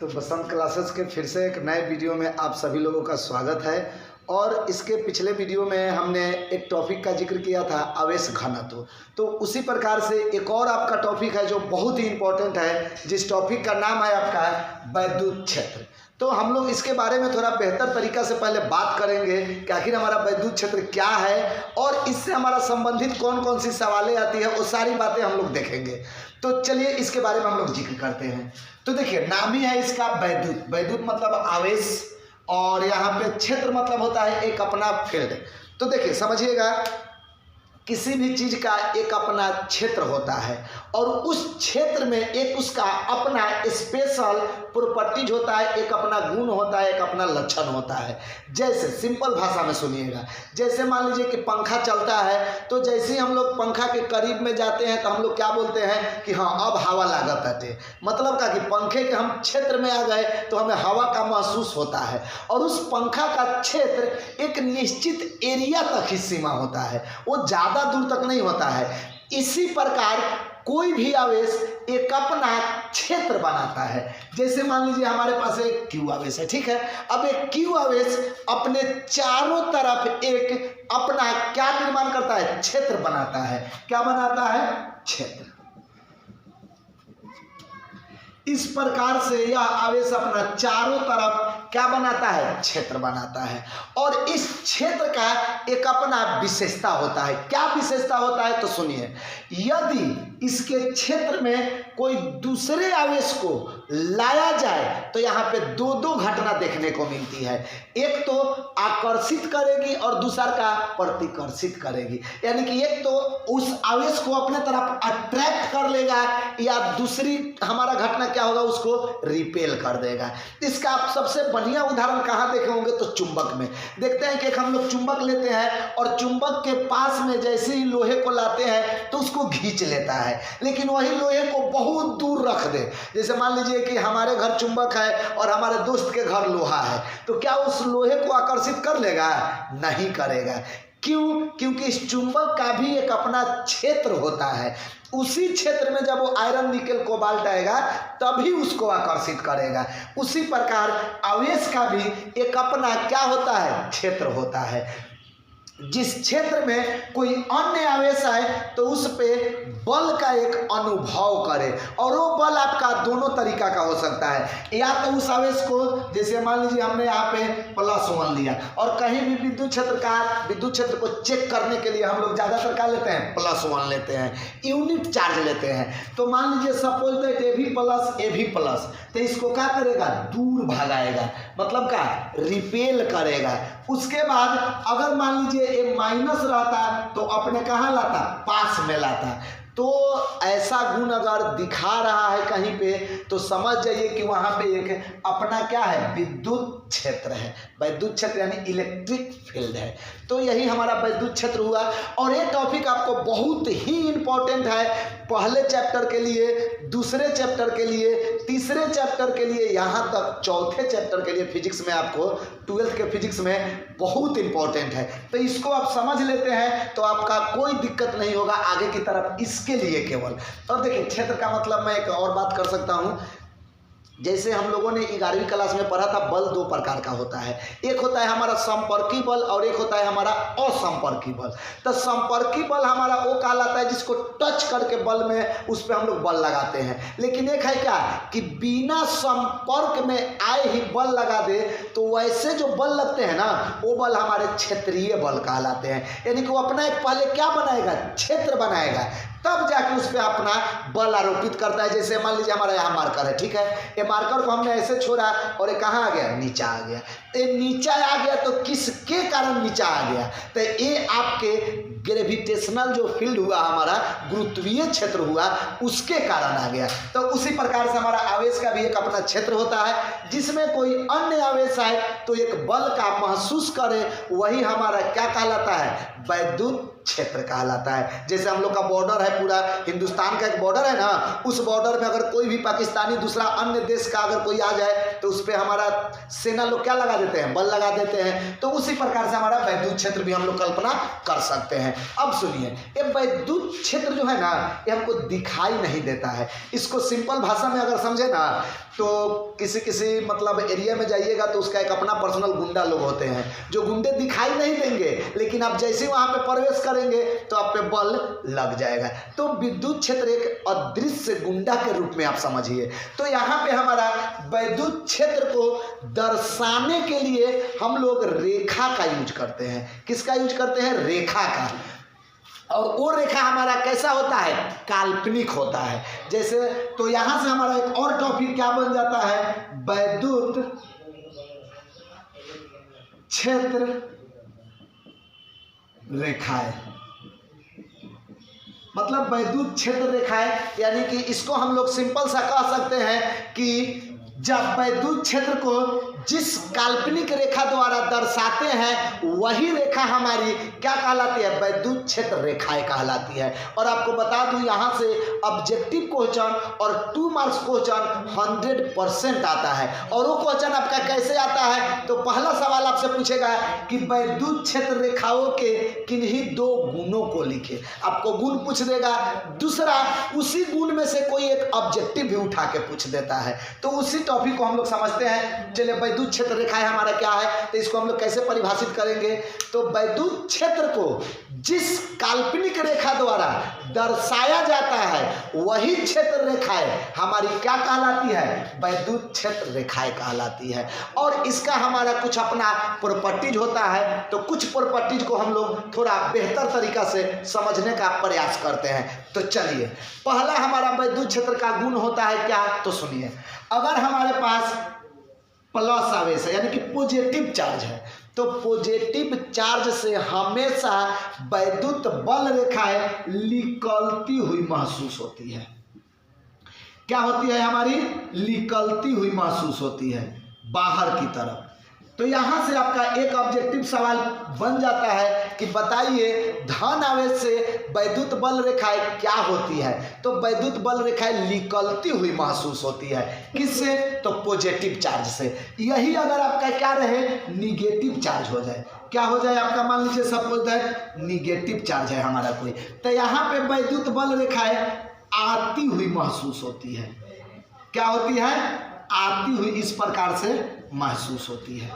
तो बसंत क्लासेस के फिर से एक नए वीडियो में आप सभी लोगों का स्वागत है। और इसके पिछले वीडियो में हमने एक टॉपिक का जिक्र किया था, आवेश घनत्व। तो उसी प्रकार से एक और आपका टॉपिक है जो बहुत ही इम्पोर्टेंट है, जिस टॉपिक का नाम है आपका वैद्युत क्षेत्र। तो हम लोग इसके बारे में थोड़ा बेहतर तरीका से पहले बात करेंगे कि आखिर हमारा वैद्युत क्षेत्र क्या है और इससे हमारा संबंधित कौन कौन सी सवालें आती है, वो सारी बातें हम लोग देखेंगे। तो चलिए इसके बारे में हम लोग जिक्र करते हैं। तो देखिए, नाम ही है इसका वैद्युत। वैद्युत मतलब आवेश, और यहाँ पे क्षेत्र मतलब होता है एक अपना फील्ड। तो देखिए समझिएगा, किसी भी चीज का एक अपना क्षेत्र होता है और उस क्षेत्र में एक उसका अपना स्पेशल प्रॉपर्टीज होता है, एक अपना गुण होता है, एक अपना लक्षण होता है। जैसे सिंपल भाषा में सुनिएगा, जैसे मान लीजिए कि पंखा चलता है, तो जैसे ही हम लोग पंखा के करीब में जाते हैं तो हम लोग क्या बोलते हैं कि हाँ अब हवा लागत है। मतलब का कि पंखे के हम क्षेत्र में आ गए तो हमें हवा का महसूस होता है, और उस पंखा का क्षेत्र एक निश्चित एरिया तक ही सीमा होता है, वो ज़्यादा दूर तक नहीं होता है। इसी प्रकार कोई भी आवेश एक अपना क्षेत्र बनाता है। जैसे मान लीजिए हमारे पास एक क्यू आवेश है, ठीक है। अब एक क्यू आवेश अपने चारों तरफ एक अपना क्या निर्माण करता है, क्षेत्र बनाता है। क्या बनाता है, क्षेत्र। इस प्रकार से यह आवेश अपना चारों तरफ क्या बनाता है, क्षेत्र बनाता है। और इस क्षेत्र का एक अपना विशेषता होता है। क्या विशेषता होता है, तो सुनिए, यदि इसके क्षेत्र में कोई दूसरे आवेश को लाया जाए तो यहाँ पे दो दो घटना देखने को मिलती है। एक तो आकर्षित करेगी और दूसरा का प्रतिकर्षित करेगी। यानी कि एक तो उस आवेश को अपने तरफ अट्रैक्ट कर लेगा, या दूसरी हमारा घटना क्या होगा, उसको रिपेल कर देगा। इसका आप सबसे बढ़िया उदाहरण कहाँ देखे होंगे, तो चुंबक में। देखते हैं कि एक हम लोग चुंबक लेते हैं और चुंबक के पास में जैसे ही लोहे को लाते हैं तो उसको खींच लेता है, लेकिन वही लोहे को बहुत दूर रख दे। जैसे मान लीजिए कि हमारे घर चुंबक है और हमारे दोस्त के घर लोहा है, तो क्या उस लोहे को आकर्षित कर लेगा? नहीं करेगा। क्यों? क्योंकि इस चुंबक का भी एक अपना क्षेत्र होता है। उसी क्षेत्र में जब वो आयरन, निकेल, कोबाल्ट आएगा तभी उसको आकर्षित करेगा। उसी प्रकार आवेश का भी एक अपना क्या होता है, क्षेत्र होता है। जिस क्षेत्र में कोई अन्य आवेश आए तो उस पे बल का एक अनुभव करे, और वो बल आपका दोनों तरीका का हो सकता है। या तो उस आवेश को, जैसे मान लीजिए हमने यहाँ पे +1 लिया, और कहीं भी विद्युत क्षेत्र को चेक करने के लिए हम लोग ज़्यादातर क्या लेते हैं, +1 लेते हैं, यूनिट चार्ज लेते हैं। तो मान लीजिए सपोज दैट ए भी प्लस, तो इसको क्या करेगा, दूर भगाएगा, मतलब क्या, रिपेल करेगा। उसके बाद अगर मान लीजिए ए माइनस रहता तो अपने कहाँ लाता, पास में लाता। तो ऐसा गुण अगर दिखा रहा है कहीं पे तो समझ जाइए कि वहां पे एक अपना क्या है, विद्युत क्षेत्र है। वैद्युत क्षेत्र यानी इलेक्ट्रिक फील्ड है। तो यही हमारा वैद्युत क्षेत्र हुआ। और ये टॉपिक आपको बहुत ही इंपॉर्टेंट है, पहले चैप्टर के लिए, दूसरे चैप्टर के लिए, तीसरे चैप्टर के लिए, यहाँ तक चौथे चैप्टर के लिए फिजिक्स में, आपको 12th के फिजिक्स में बहुत इंपॉर्टेंट है। तो इसको आप समझ लेते हैं तो आपका कोई दिक्कत नहीं होगा आगे की तरफ, इसके लिए केवल। और देखिए, क्षेत्र का मतलब मैं एक और बात कर सकता हूँ। जैसे हम लोगों ने 11वीं क्लास में पढ़ा था, बल दो प्रकार का होता है। एक होता है हमारा संपर्की बल और एक होता है हमारा असंपर्की बल। तो संपर्की बल हमारा वो कहलाता है जिसको टच करके बल में उस पर हम लोग बल लगाते हैं। लेकिन एक है क्या कि बिना संपर्क में आए ही बल लगा दे, तो वैसे जो बल लगते हैं ना, वो बल हमारे क्षेत्रीय बल कहलाते हैं। यानी कि वो अपना एक पहले क्या बनाएगा, क्षेत्र बनाएगा, तब जाके उस पर अपना बल आरोपित करता है। जैसे मान लीजिए हमारा यहाँ मार्कर है, ठीक है। ये मार्कर को हमने ऐसे छोड़ा और ये कहाँ आ गया, नीचा आ गया। ये नीचा आ गया तो किसके कारण नीचा आ गया, तो ये आपके ग्रेविटेशनल जो फील्ड हुआ, हमारा गुरुत्वीय क्षेत्र हुआ, उसके कारण आ गया। तो उसी प्रकार से हमारा आवेश का भी एक अपना क्षेत्र होता है, जिसमें कोई अन्य आवेश आए तो एक बल का महसूस करे, वही हमारा क्या कहलाता है, वैद्युत क्षेत्र कहलाता है। जैसे हम लोग का बॉर्डर है, पूरा हिंदुस्तान का एक बॉर्डर है ना, उस बॉर्डर में अगर कोई भी पाकिस्तानी दूसरा अन्य देश का अगर कोई आ जाए तो उस पर हमारा सेना लोग क्या लगा देते हैं, बल लगा देते हैं। तो उसी प्रकार से हमारा वैद्युत क्षेत्र भी हम लोग कल्पना कर सकते हैं। अब सुनिए, ये वैद्युत क्षेत्र जो है ना, ये हमको दिखाई नहीं देता है। इसको सिंपल भाषा में अगर समझे ना, तो किसी किसी मतलब एरिया में जाइएगा तो उसका एक अपना पर्सनल गुंडा लोग होते हैं, जो गुंडे दिखाई नहीं देंगे, लेकिन आप जैसे ही वहाँ पे प्रवेश करेंगे तो आप पे बल लग जाएगा। तो विद्युत क्षेत्र एक अदृश्य गुंडा के रूप में आप समझिए। तो यहाँ पे हमारा विद्युत क्षेत्र को दर्शाने के लिए हम लोग रेखा का यूज करते हैं। किसका यूज करते हैं? रेखा का। और वो रेखा हमारा कैसा होता है? काल्पनिक होता है। जैसे तो यहां से हमारा एक और टॉपिक क्या बन जाता है? विद्युत क्षेत्र रेखाएं। मतलब विद्युत क्षेत्र रेखाएं, यानी कि इसको हम लोग सिंपल सा कह सकते हैं कि जब विद्युत क्षेत्र को जिस काल्पनिक रेखा द्वारा दर्शाते हैं वही रेखा हमारी क्या कहलाती है? विद्युत क्षेत्र रेखाएं कहलाती है। और आपको बता दूं यहाँ से ऑब्जेक्टिव क्वेश्चन और 2 मार्क्स क्वेश्चन 100% आता है। और वो क्वेश्चन आपका कैसे आता है? तो पहला सवाल आपसे पूछेगा कि विद्युत क्षेत्र रेखाओं के किन्हीं 2 गुणों को लिखे। आपको गुण पूछ देगा, दूसरा उसी गुण में से कोई एक ऑब्जेक्टिव भी उठा के पूछ देता है। तो उसी टॉपिक को हम लोग समझते हैं। चलिए, विद्युत क्षेत्र रेखाएं हमारा क्या है, तो इसको हम लोग कैसे परिभाषित करेंगे? तो विद्युत क्षेत्र को जिस काल्पनिक रेखा द्वारा दर्शाया जाता है वही क्षेत्र रेखाएं हमारी क्या कहलाती है? विद्युत क्षेत्र रेखाएं कहलाती है। और इसका हमारा कुछ अपना प्रॉपर्टीज होता है। तो कुछ प्रॉपर्टीज को हम लोग थोड़ा बेहतर तरीका से समझने का प्रयास करते हैं। तो चलिए, पहला हमारा विद्युत क्षेत्र का गुण होता है क्या? तो सुनिए, अगर हमारे पास प्लस आवेश है यानी कि पॉजिटिव चार्ज है, तो पॉजिटिव चार्ज से हमेशा विद्युत बल रेखाएं निकलती हुई महसूस होती है। क्या होती है? हमारी निकलती हुई महसूस होती है बाहर की तरफ। तो यहां से आपका एक ऑब्जेक्टिव सवाल बन जाता है कि बताइए धन आवेश से विद्युत बल रेखाएं क्या होती है? तो विद्युत बल रेखाएं निकलती हुई महसूस होती है। किससे? तो पॉजिटिव चार्ज से। यही अगर आपका क्या रहे? निगेटिव चार्ज हो जाए। क्या हो जाए आपका? मान लीजिए सपोज दैट निगेटिव चार्ज है हमारा कोई, तो यहाँ पे विद्युत बल रेखाएं आती हुई महसूस होती है। क्या होती है? आती हुई इस प्रकार से महसूस होती है।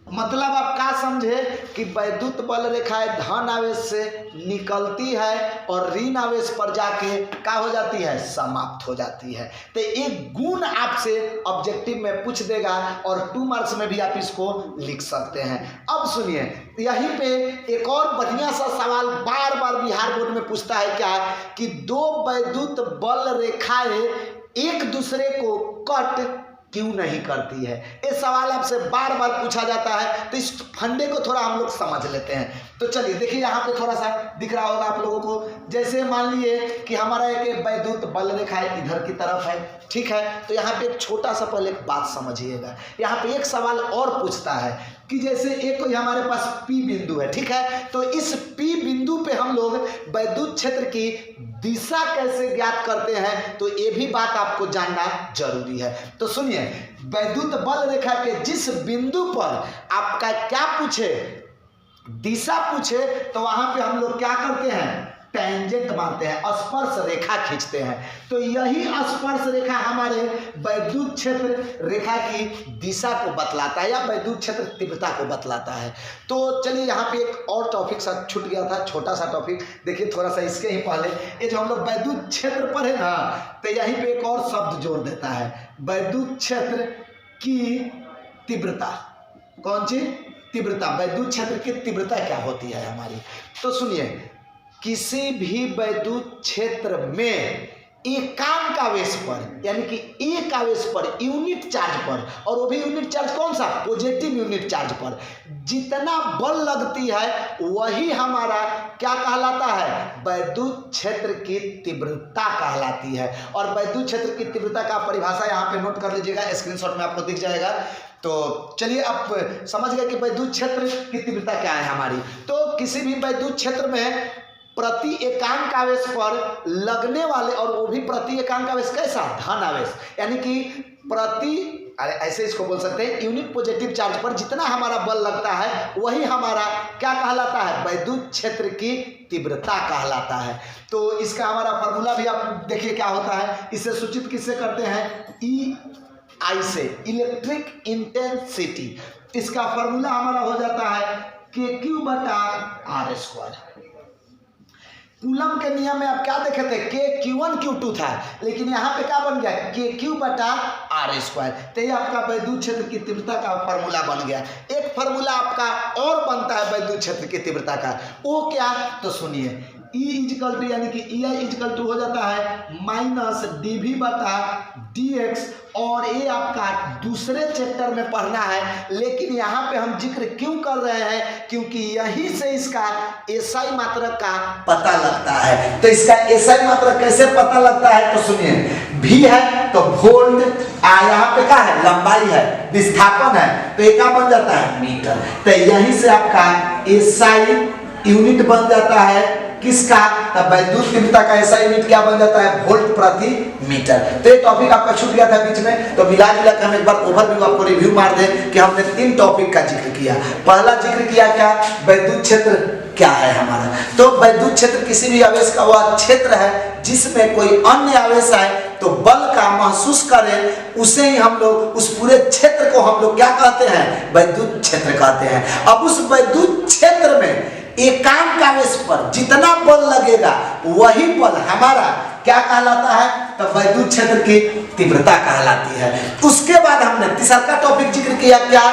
मतलब आप क्या समझे कि विद्युत बल रेखाएं धन आवेश से निकलती है और ऋण आवेश पर जाके क्या हो जाती है? समाप्त हो जाती है। तो एक गुण आपसे ऑब्जेक्टिव में पूछ देगा और 2 मार्क्स में भी आप इसको लिख सकते हैं। अब सुनिए, यहीं पे एक और बढ़िया सा सवाल बार बार बिहार बोर्ड में पूछता है क्या? कि 2 विद्युत बल रेखाएं एक दूसरे को कट क्यों नहीं करती है? ये सवाल आपसे बार बार पूछा जाता है। तो इस फंडे को थोड़ा हम लोग समझ लेते हैं। तो चलिए देखिए, यहाँ पे थोड़ा सा दिख रहा होगा आप लोगों को। जैसे मान लिए कि हमारा एक विद्युत बल रेखा इधर की तरफ है, ठीक है? तो यहाँ पे एक छोटा सा पहले एक बात समझिएगा। यहाँ पे एक सवाल और पूछता है कि जैसे एक कोई हमारे पास P बिंदु है, ठीक है? तो इस P बिंदु पे हम लोग विद्युत क्षेत्र की दिशा कैसे ज्ञात करते हैं? तो ये भी बात आपको जानना जरूरी है। तो सुनिए, विद्युत बल रेखा के जिस बिंदु पर आपका क्या पूछे? दिशा पूछे, तो वहां पे हम लोग क्या करते हैं? टेंजेंट मारते हैं, स्पर्श रेखा खींचते हैं। तो यही स्पर्श रेखा हमारे विद्युत क्षेत्र रेखा की दिशा को बतलाता है या विद्युत क्षेत्र तीव्रता को बतलाता है। तो चलिए, यहाँ पे एक और टॉपिक सा छूट गया था, छोटा सा टॉपिक। देखिए थोड़ा सा इसके ही पहले, ये जो हम लोग विद्युत क्षेत्र पर है ना, तो यहीं पे एक और शब्द जोड़ देता है, विद्युत क्षेत्र की तीव्रता। कौन सी? तीव्रता। विद्युत क्षेत्र की तीव्रता क्या होती है हमारी? तो सुनिए, किसी भी विद्युत क्षेत्र में एकांक आवेश पर यानी कि एक आवेश पर, यूनिट चार्ज पर, और वो भी यूनिट चार्ज कौन सा? पॉजिटिव यूनिट चार्ज पर जितना बल लगती है वही हमारा क्या कहलाता है? विद्युत क्षेत्र की तीव्रता कहलाती है। और विद्युत क्षेत्र की तीव्रता का परिभाषा यहाँ पे नोट कर लीजिएगा, स्क्रीनशॉट में आपको दिख जाएगा। तो चलिए, आप समझ गए कि विद्युत क्षेत्र की तीव्रता क्या है हमारी। तो किसी भी विद्युत क्षेत्र में प्रति एकांक आवेश पर लगने वाले, और वो भी प्रति एकांक आवेश कैसा? धन आवेश, यानी कि प्रति, अरे ऐसे इसको बोल सकते हैं, यूनिट पॉजिटिव चार्ज पर जितना हमारा बल लगता है वही हमारा क्या कहलाता है? विद्युत क्षेत्र की तीव्रता कहलाता है। तो इसका हमारा फॉर्मूला भी आप देखिए क्या होता है। इसे सूचित किससे करते हैं? E आई से, इलेक्ट्रिक इंटेंसिटी। इसका फॉर्मूला हमारा हो जाता है KQ बटा आर स्क्वायर। कूलम के नियम में आप क्या देखे थे, K Q1 Q2 था, लेकिन यहाँ पे क्या बन गया KQ बटा आर स्क्वायर। तो ये आपका वैद्युत क्षेत्र की तीव्रता का फार्मूला बन गया। एक फार्मूला आपका और बनता है वैद्युत क्षेत्र की तीव्रता का, वो क्या, तो सुनिए E इजकल टू यानी कि EI इजकल टू हो जाता है माइनस dV बटा dx। और ये आपका दूसरे चैप्टर में पढ़ना है, लेकिन यहाँ पे हम जिक्र क्यों कर रहे हैं, क्योंकि यहीं से इसका SI मात्रक का पता लगता है। तो इसका SI मात्रक कैसे पता लगता है, तो सुनिए V है तो वोल्ट, यहाँ पे क्या है, लंबाई है, विस्थापन है, तो ये क्या बन जाता है, मीटर। तो यहीं से आपका SI यूनिट बन जाता है किसका, तब वैद्युत तीव्रता का ऐसा यूनिट क्या बन जाता है, वोल्ट प्रति मीटर। तो ये टॉपिक आपका छूट गया था बीच में, तो मिला जुला के हम एक बार ओवरव्यू आपको रिव्यू मार दें कि हमने 3 टॉपिक का जिक्र किया। पहला जिक्र किया क्या, वैद्युत क्षेत्र क्या है हमारा। तो वैद्युत क्षेत्र किसी भी आवेश का वह क्षेत्र है जिसमें कोई अन्य आवेश आए तो बल का महसूस करें, उसे ही हम लोग, उस पूरे क्षेत्र को हम लोग क्या कहते हैं, वैद्युत क्षेत्र कहते हैं। अब उस वैद्युत क्षेत्र में एकांक आवेश पर जितना बल लगेगा वही बल हमारा क्या कहलाता है, तो वैद्युत क्षेत्र की तीव्रता कहलाती है। उसके बाद हमने तीसरा का टॉपिक जिक्र किया क्या,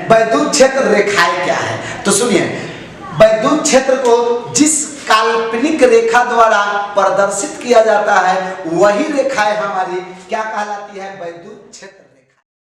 वैद्युत क्षेत्र रेखाएं क्या है। तो सुनिए, वैद्युत क्षेत्र को जिस काल्पनिक रेखा द्वारा प्रदर्शित किया जाता है वही रेखाएं हमारी क्या कहलाती है, वैद्युत